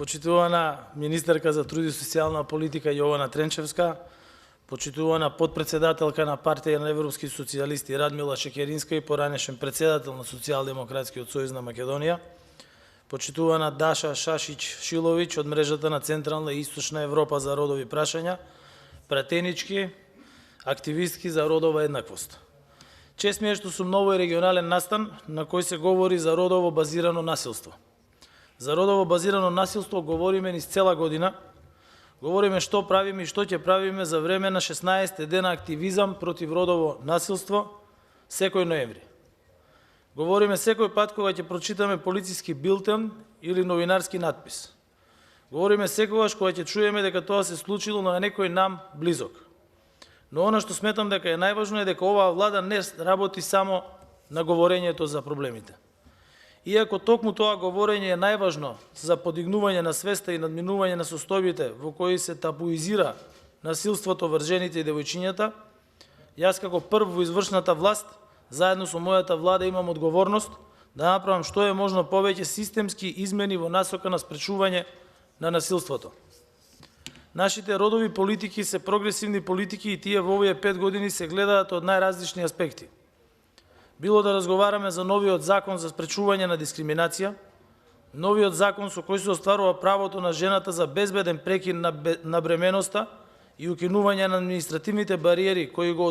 почитувана министерка за труд и социјална политика Јована Тренчевска, почитувана подпредседателка на партија на Европски социјалисти Радмила Шекеринска и поранешен председател на Социјалдемократскиот сојуз на Македонија, почитувана Даша Шашич-Шиловиќ од мрежата на Централна и Источна Европа за родови прашања, пратенички, активистки за родова еднаквост. Чест ми е што сум на овој регионален настан на кој се говори за родово базирано насилство. За родово базирано насилство говориме низ цела година, говориме што правиме и што ќе правиме за време на 16 дена активизам против родово насилство секој ноември. Говориме секој пат кога ќе прочитаме полициски билтен или новинарски надпис. Говориме секогаш кога ќе чуеме дека тоа се случило на некој нам близок. Но она што сметам дека е најважно е дека оваа влада не работи само на говорењето за проблемите. Иако токму тоа говорење е најважно за подигнување на свеста и надминување на состојбите во кои се табуизира насилството врз жените и девојчињата, јас како прв во извршната власт, заедно со мојата влада имам одговорност да направам што е можно повеќе системски измени во насока на спречување на насилството. Нашите родови политики се прогресивни политики и тие во овие 5 години се гледаат од најразлични аспекти. Било да разговараме за новиот закон за спречување на дискриминација, новиот закон со кој се остварува правото на жената за безбеден прекин на бременоста и укинување на административните бариери кои го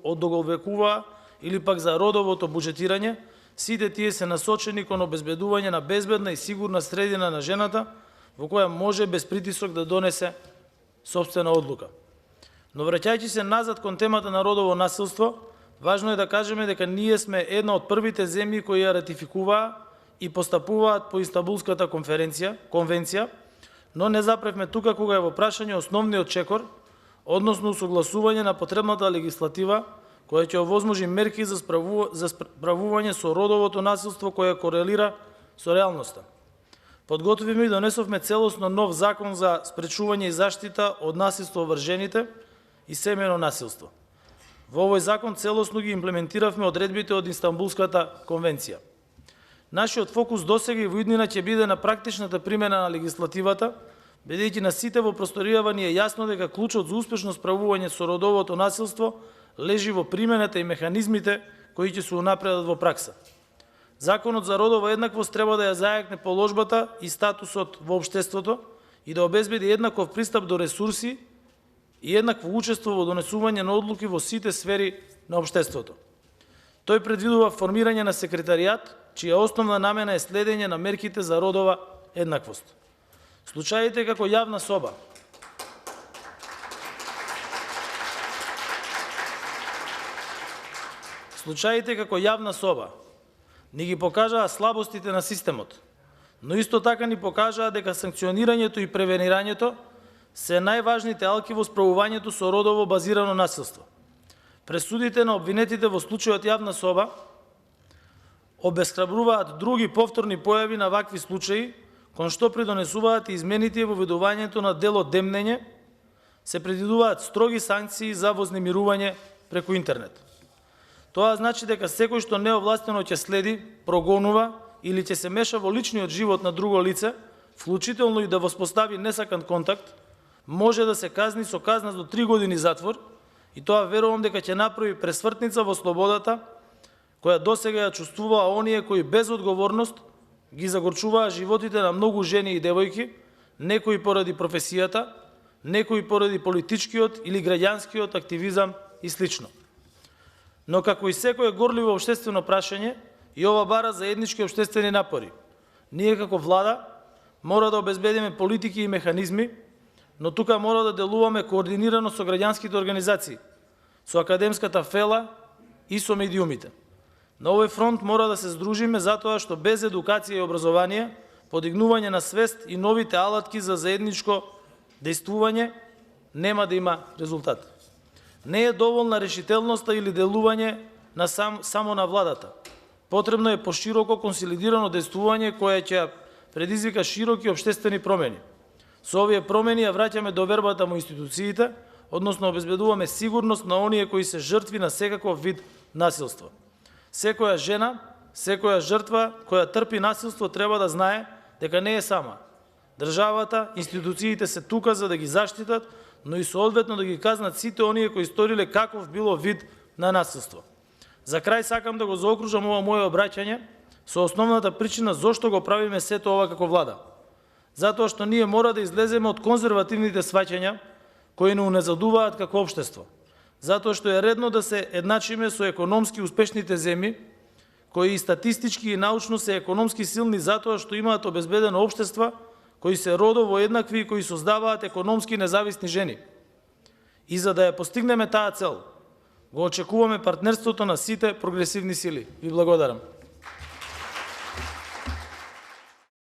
одоговекуваа, или пак за родовото буџетирање, сите тие се насочени кон обезбедување на безбедна и сигурна средина на жената, во која може без притисок да донесе сопствена одлука. Но враќајќи се назад кон темата на родово насилство, важно е да кажеме дека ние сме една од првите земји кои ја ратификуваа и постапуваат по Истанбулската конвенција, но не запревме тука кога е во прашање основниот чекор, односно согласување на потребната легислатива, која ќе овозможи мерки за справување со родовото насилство која корелира со реалноста. Подготвивме и донесовме целосно нов закон за спречување и заштита од насилство врз жените и семејно насилство. Во овој закон целосно ги имплементиравме одредбите од Истанбулската конвенција. Нашиот фокус досега и во иднина ќе биде на практичната примена на легислативата, бидејќи на сите во просторијава ни е јасно дека клучот за успешно справување со родовото насилство лежи во примената и механизмите кои ќе се унапредат во пракса. Законот за родова еднаквост треба да ја зајакне положбата и статусот во општеството и да обезбеди еднаков пристап до ресурси и еднакво учество во донесување на одлуки во сите сфери на општеството. Тој предвидува формирање на секретаријат, чија основна намена е следење на мерките за родова еднаквост. Случаите како јавна соба ни ги покажаа слабостите на системот, но исто така ни покажаа дека санкционирањето и превенирањето се најважните алки во справувањето со родово базирано насилство. Пресудите на обвинетите во случајот јавна соба обесхрабруваат други повторни појави на вакви случаи, кон што придонесуваат и измените во видувањето на дело демнење, се предвидуваат строги санкции за вознемирување преку интернет. Тоа значи дека секој што неовластено ќе следи, прогонува или ќе се меша во личниот живот на друго лице, вклучително и да воспостави несакан контакт, може да се казни со казна до 3 години затвор и тоа верувам дека ќе направи пресвртница во слободата, која досега ја чувствуваа оние кои без одговорност ги загорчуваа животите на многу жени и девојки, некои поради професијата, некои поради политичкиот или граѓанскиот активизам и слично. Но како и секое горливо општествено прашање, и ова бара заеднички општествени напори. Ние како влада мора да обезбедиме политики и механизми, но тука мора да делуваме координирано со граѓанските организации, со академската фела и со медиумите. На овој фронт мора да се здружиме затоа што без едукација и образование, подигнување на свест и новите алатки за заедничко дејствување нема да има резултат. Не е доволна решителноста или делување само на владата. Потребно е пошироко консолидирано дејствување кое ќе предизвика широки општествени промени. Со овие промени ја враќаме довербата во институциите, односно обезбедуваме сигурност на оние кои се жртви на секаков вид насилство. Секоја жена, секоја жртва која трпи насилство треба да знае дека не е сама. Државата, институциите се тука за да ги заштитат, но и соодветно да ги казнат сите оние кои сториле каков било вид на насилство. За крај сакам да го заокружам ова моје обраќање со основната причина зошто го правиме сето ова како влада. Затоа што ние мора да излеземе од конзервативните сваќања кои не уназадуваат како општество. Затоа што е редно да се едначиме со економски успешните земји, кои и статистички и научно се економски силни затоа што имаат обезбедено општества, кои се родово еднакви и кои создаваат економски независни жени. И за да ја постигнеме таа цел, го очекуваме партнерството на сите прогресивни сили. Ви благодарам.